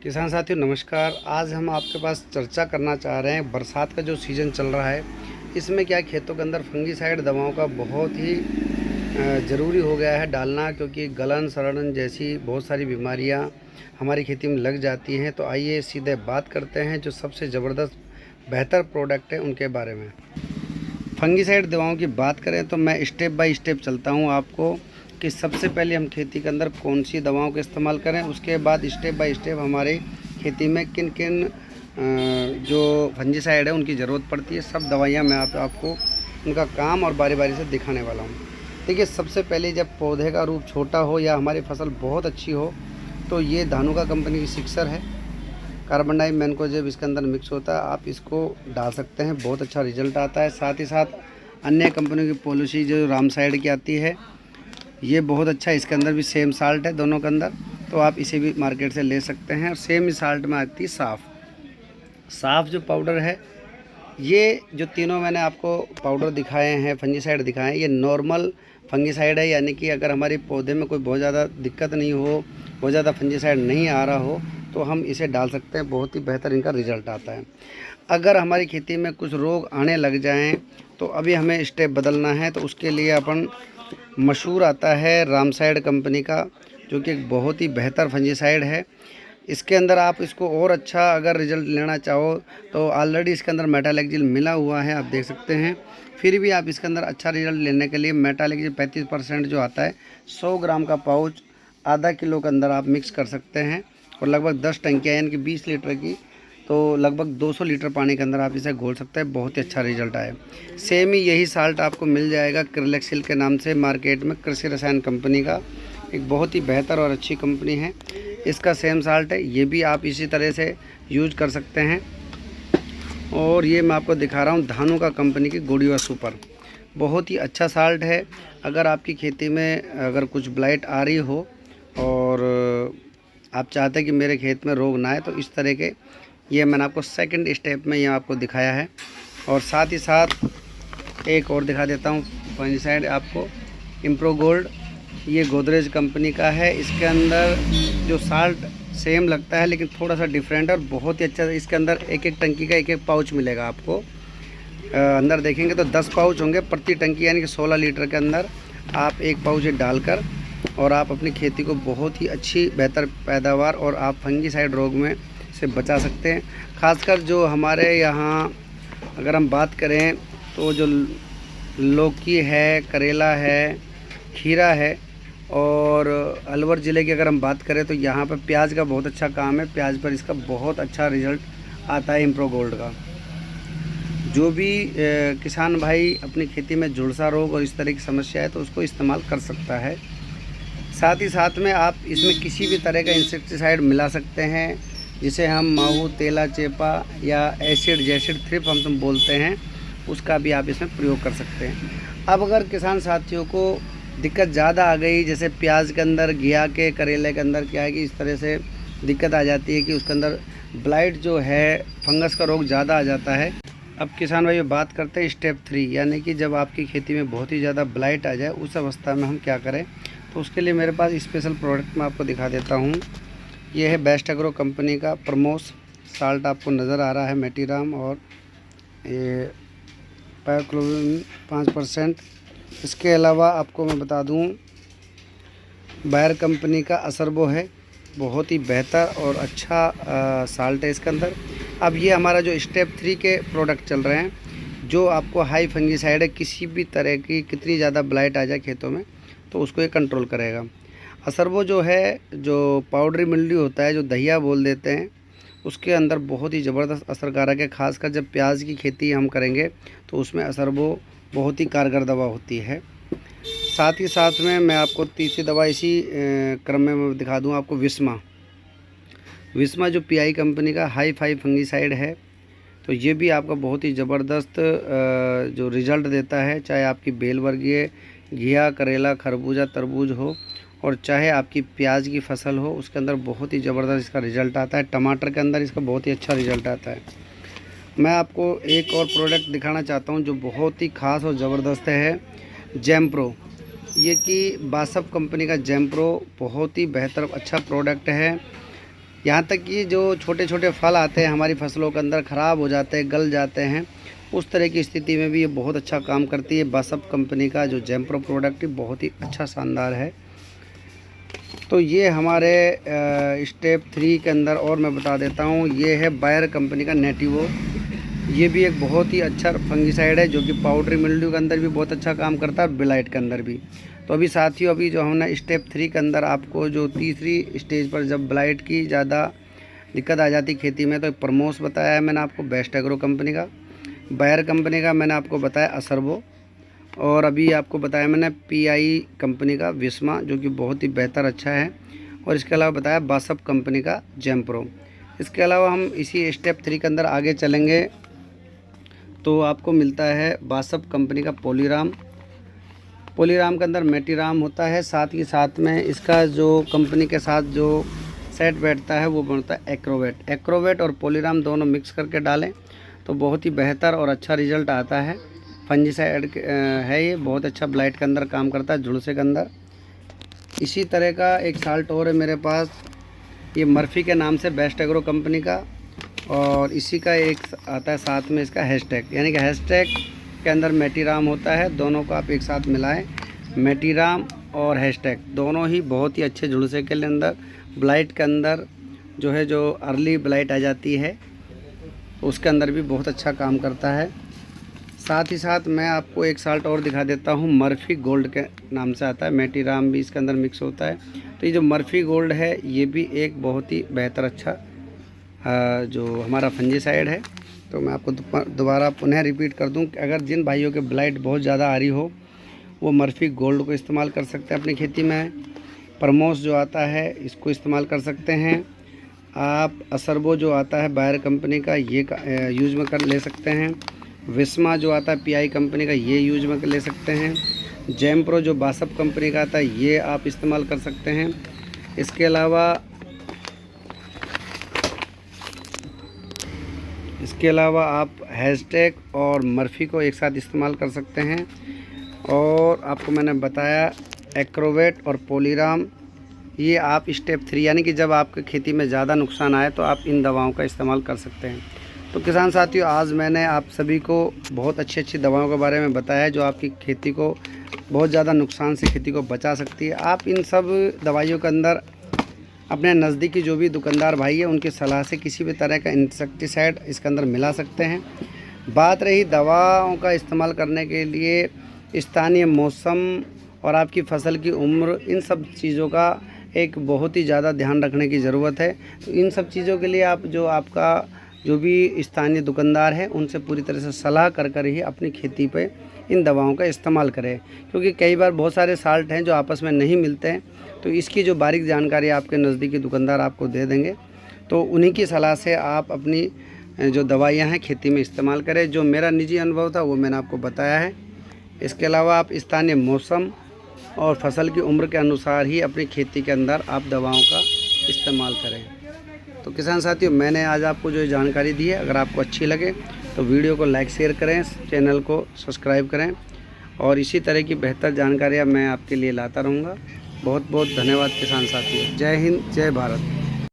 किसान साथियों नमस्कार। आज हम आपके पास चर्चा करना चाह रहे हैं बरसात का जो सीज़न चल रहा है, इसमें क्या खेतों के अंदर फंगीसाइड दवाओं का बहुत ही ज़रूरी हो गया है डालना, क्योंकि गलन सड़न जैसी बहुत सारी बीमारियां हमारी खेती में लग जाती हैं। तो आइए सीधे बात करते हैं जो सबसे ज़बरदस्त बेहतर प्रोडक्ट है उनके बारे में। फंगीसाइड दवाओं की बात करें तो मैं स्टेप बाय स्टेप चलता हूं आपको कि सबसे पहले हम खेती के अंदर कौन सी दवाओं का इस्तेमाल करें, उसके बाद स्टेप बाय स्टेप हमारे खेती में किन किन जो फंजीसाइड है उनकी ज़रूरत पड़ती है। सब दवाइयाँ मैं आपको उनका काम और बारी बारी से दिखाने वाला हूँ। देखिए, सबसे पहले जब पौधे का रूप छोटा हो या हमारी फसल बहुत अच्छी हो तो ये धानुका कंपनी की सिक्सर है, कार्बन डाई मैनकोजेब इसके अंदर मिक्स होता है। आप इसको डाल सकते हैं, बहुत अच्छा रिजल्ट आता है। साथ ही साथ अन्य कंपनियों की पॉलिसी जो रामसाइड की आती है, ये बहुत अच्छा है। इसके अंदर भी सेम साल्ट है दोनों के अंदर, तो आप इसे भी मार्केट से ले सकते हैं। और सेम ही साल्ट में आती है साफ़ जो पाउडर है। ये जो तीनों मैंने आपको पाउडर दिखाए हैं, फंजीसाइड दिखाए हैं, ये नॉर्मल फंजीसाइड है, यानी कि अगर हमारे पौधे में कोई बहुत ज़्यादा दिक्कत नहीं हो, बहुत ज़्यादा फंजीसाइड नहीं आ रहा हो, तो हम इसे डाल सकते हैं। बहुत ही बेहतर इनका रिज़ल्ट आता है। अगर हमारी खेती में कुछ रोग आने लग जाएं तो अभी हमें स्टेप बदलना है, तो उसके लिए अपन मशहूर आता है रामसाइड कंपनी का, जो कि एक बहुत ही बेहतर फंजीसाइड है। इसके अंदर आप इसको और अच्छा अगर रिज़ल्ट लेना चाहो तो ऑलरेडी इसके अंदर मेटालेक्जिल मिला हुआ है, आप देख सकते हैं। फिर भी आप इसके अंदर अच्छा रिज़ल्ट लेने के लिए मेटालेक्जिल 35% जो आता है, 100 ग्राम का पाउच आधा किलो के अंदर आप मिक्स कर सकते हैं। और लगभग 10 टंकियाँ यानी कि 20 लीटर की, तो लगभग 200 लीटर पानी के अंदर आप इसे घोल सकते हैं। बहुत ही अच्छा रिजल्ट आए। सेम ही यही साल्ट आपको मिल जाएगा क्रिलेक्सिल के नाम से मार्केट में, कृषि रसायन कंपनी का, एक बहुत ही बेहतर और अच्छी कंपनी है। इसका सेम साल्ट है, ये भी आप इसी तरह से यूज कर सकते हैं। और ये मैं आपको दिखा रहा हूँ धानुका कंपनी की गोडिवा सुपर, बहुत ही अच्छा साल्ट है। अगर आपकी खेती में अगर कुछ ब्लाइट आ रही हो और आप चाहते हैं कि मेरे खेत में रोग ना आए, तो इस तरह के ये मैंने आपको सेकंड स्टेप में ये आपको दिखाया है। और साथ ही साथ एक और दिखा देता हूँ फंजीसाइड आपको, इम्प्रो गोल्ड, ये गोदरेज कंपनी का है। इसके अंदर जो साल्ट सेम लगता है लेकिन थोड़ा सा डिफरेंट है और बहुत ही अच्छा। इसके अंदर एक एक टंकी का एक एक पाउच मिलेगा आपको। अंदर देखेंगे तो 10 पाउच होंगे प्रति टंकी, यानी कि 16 लीटर के अंदर आप एक पाउच डालकर और आप अपनी खेती को बहुत ही अच्छी बेहतर पैदावार और आप फंगीसाइड रोग में से बचा सकते हैं। खासकर जो हमारे यहाँ अगर हम बात करें तो जो लौकी है, करेला है, खीरा है, और अलवर ज़िले की अगर हम बात करें तो यहाँ पर प्याज का बहुत अच्छा काम है। प्याज पर इसका बहुत अच्छा रिज़ल्ट आता है इम्प्रो गोल्ड का। जो भी किसान भाई अपनी खेती में झुलसा रोग और इस तरह की समस्या है तो उसको इस्तेमाल कर सकता है। साथ ही साथ में आप इसमें किसी भी तरह का इंसेक्टिसाइड मिला सकते हैं, जिसे हम माहू, तेला चेपा या एसिड जैसिड थ्रिप हम बोलते हैं, उसका भी आप इसमें प्रयोग कर सकते हैं। अब अगर किसान साथियों को दिक्कत ज़्यादा आ गई, जैसे प्याज के अंदर, घिया के, करेले के अंदर क्या है कि इस तरह से दिक्कत आ जाती है कि उसके अंदर ब्लाइट जो है, फंगस का रोग ज़्यादा आ जाता है। अब किसान भाई बात करते हैं स्टेप 3, यानी कि जब आपकी खेती में बहुत ही ज़्यादा ब्लाइट आ जाए, उस अवस्था में हम क्या करें। तो उसके लिए मेरे पास स्पेशल प्रोडक्ट मैं आपको दिखा देता हूँ। ये है बेस्ट एग्रो कंपनी का प्रमोस साल्ट, आपको नज़र आ रहा है, मेटीराम, और ये पायोक्लोरिन 5%। इसके अलावा आपको मैं बता दूं बायर कंपनी का असरबो है, बहुत ही बेहतर और अच्छा साल्ट है इसके अंदर। अब ये हमारा जो स्टेप 3 के प्रोडक्ट चल रहे हैं, जो आपको हाई फंगीसाइड है, किसी भी तरह की कितनी ज़्यादा ब्लाइट आ जाए खेतों में तो उसको ये कंट्रोल करेगा। असरबो जो है, जो पाउडरी मिल्ड्यू होता है, जो दहिया बोल देते हैं, उसके अंदर बहुत ही ज़बरदस्त असरकारक है। खासकर जब प्याज की खेती हम करेंगे तो उसमें असरबो बहुत ही कारगर दवा होती है। साथ ही साथ में मैं आपको तीसरी दवा इसी क्रम में मैं दिखा दूं आपको, विस्मा जो पीआई कंपनी का हाई फाई फंगीसाइड है। तो ये भी आपका बहुत ही ज़बरदस्त जो रिज़ल्ट देता है, चाहे आपकी बेल वर्गीय घिया, करेला, खरबूजा, तरबूज हो, और चाहे आपकी प्याज की फसल हो, उसके अंदर बहुत ही ज़बरदस्त इसका रिज़ल्ट आता है। टमाटर के अंदर इसका बहुत ही अच्छा रिज़ल्ट आता है। मैं आपको एक और प्रोडक्ट दिखाना चाहता हूं जो बहुत ही ख़ास और ज़बरदस्त है, जैम्प्रो। ये कि बासफ कंपनी का जैम्प्रो बहुत ही बेहतर अच्छा प्रोडक्ट है। यहाँ तक कि जो छोटे छोटे फल आते हैं हमारी फसलों के अंदर ख़राब हो जाते हैं, गल जाते हैं, उस तरह की स्थिति में भी ये बहुत अच्छा काम करती है। बासप कंपनी का जो जैम्प्रो प्रोडक्ट बहुत ही अच्छा शानदार है। तो ये हमारे स्टेप 3 के अंदर और मैं बता देता हूँ, ये है बायर कंपनी का नेटिवो। ये भी एक बहुत ही अच्छा फंगिसाइड है जो कि पाउडरी मिल्ड्यू के अंदर भी बहुत अच्छा काम करता है, ब्लाइट के अंदर भी। तो अभी साथियों, अभी जो हमने स्टेप 3 के अंदर आपको जो तीसरी स्टेज पर जब ब्लाइट की ज़्यादा दिक्कत आ जाती खेती में, तो एक प्रमोस बताया है मैंने आपको बेस्ट एग्रो कंपनी का, बायर कंपनी का मैंने आपको बताया असरबो, और अभी आपको बताया मैंने PI कंपनी का विस्मा जो कि बहुत ही बेहतर अच्छा है, और इसके अलावा बताया बासप कंपनी का जैम्प्रो। इसके अलावा हम इसी स्टेप 3 के अंदर आगे चलेंगे तो आपको मिलता है बासप कंपनी का पोलीराम। पोलीराम के अंदर मेटीराम होता है, साथ ही साथ में इसका जो कंपनी के साथ जो सेट बैठता है वो बनता है एक्रोवेट। एक्रोवेट और पोलीराम दोनों मिक्स करके डालें तो बहुत ही बेहतर और अच्छा रिजल्ट आता है। फंजीसाइड है ये, बहुत अच्छा ब्लाइट के अंदर काम करता है, झुलसे के अंदर। इसी तरह का एक साल्ट और है मेरे पास, ये मर्फी के नाम से बेस्ट एग्रो कंपनी का, और इसी का एक आता है साथ में इसका हैशटैग, यानी कि हैशटैग के अंदर मेटीराम होता है। दोनों को आप एक साथ मिलाएं, मेटीराम और हैशटैग दोनों ही बहुत ही अच्छे झुलसे के अंदर, ब्लाइट के अंदर जो है, जो अर्ली ब्लाइट आ जाती है उसके अंदर भी बहुत अच्छा काम करता है। साथ ही साथ मैं आपको एक साल्ट और दिखा देता हूँ, मर्फी गोल्ड के नाम से आता है, मेटीराम भी इसके अंदर मिक्स होता है। तो ये जो मर्फी गोल्ड है ये भी एक बहुत ही बेहतर अच्छा जो हमारा फंजीसाइड है। तो मैं आपको दोबारा पुनः रिपीट कर दूं कि अगर जिन भाइयों के ब्लाइट बहुत ज़्यादा आ रही हो वो मर्फी गोल्ड को इस्तेमाल कर सकते हैं अपनी खेती में। प्रमोस जो आता है इसको इस्तेमाल कर सकते हैं आप। असरबो जो आता है बायर कंपनी का, ये यूज में कर ले सकते हैं। विस्मा जो आता है PI कंपनी का, ये यूज में ले सकते हैं। जैम्प्रो जो बासप कंपनी का आता है ये आप इस्तेमाल कर सकते हैं। इसके अलावा आप हैशटैग और मर्फी को एक साथ इस्तेमाल कर सकते हैं। और आपको मैंने बताया एक्रोवेट और पोलीराम, ये आप स्टेप 3 यानी कि जब आपके खेती में ज़्यादा नुकसान आए तो आप इन दवाओं का इस्तेमाल कर सकते हैं। तो किसान साथियों, आज मैंने आप सभी को बहुत अच्छी अच्छी दवाओं के बारे में बताया है जो आपकी खेती को बहुत ज़्यादा नुकसान से खेती को बचा सकती है। आप इन सब दवाइयों के अंदर अपने नज़दीकी जो भी दुकानदार भाई है उनकी सलाह से किसी भी तरह का इंसेक्टिसाइड इसके अंदर मिला सकते हैं। बात रही दवाओं का इस्तेमाल करने के लिए, स्थानीय मौसम और आपकी फ़सल की उम्र, इन सब चीज़ों का एक बहुत ही ज़्यादा ध्यान रखने की ज़रूरत है। तो इन सब चीज़ों के लिए आप आपका जो भी स्थानीय दुकानदार है उनसे पूरी तरह से सलाह कर ही अपनी खेती पे इन दवाओं का इस्तेमाल करें, क्योंकि कई बार बहुत सारे साल्ट हैं जो आपस में नहीं मिलते हैं। तो इसकी जो बारीक जानकारी आपके नज़दीकी दुकानदार आपको दे देंगे, तो उन्हीं की सलाह से आप अपनी जो दवाइयाँ हैं खेती में इस्तेमाल करें। जो मेरा निजी अनुभव था वो मैंने आपको बताया है। इसके अलावा आप स्थानीय मौसम और फसल की उम्र के अनुसार ही अपनी खेती के अंदर आप दवाओं का इस्तेमाल करें। तो किसान साथियों, मैंने आज आपको जो जानकारी दी है, अगर आपको अच्छी लगे तो वीडियो को लाइक शेयर करें, चैनल को सब्सक्राइब करें, और इसी तरह की बेहतर जानकारियाँ मैं आपके लिए लाता रहूँगा। बहुत बहुत धन्यवाद किसान साथियों। जय हिंद, जय भारत।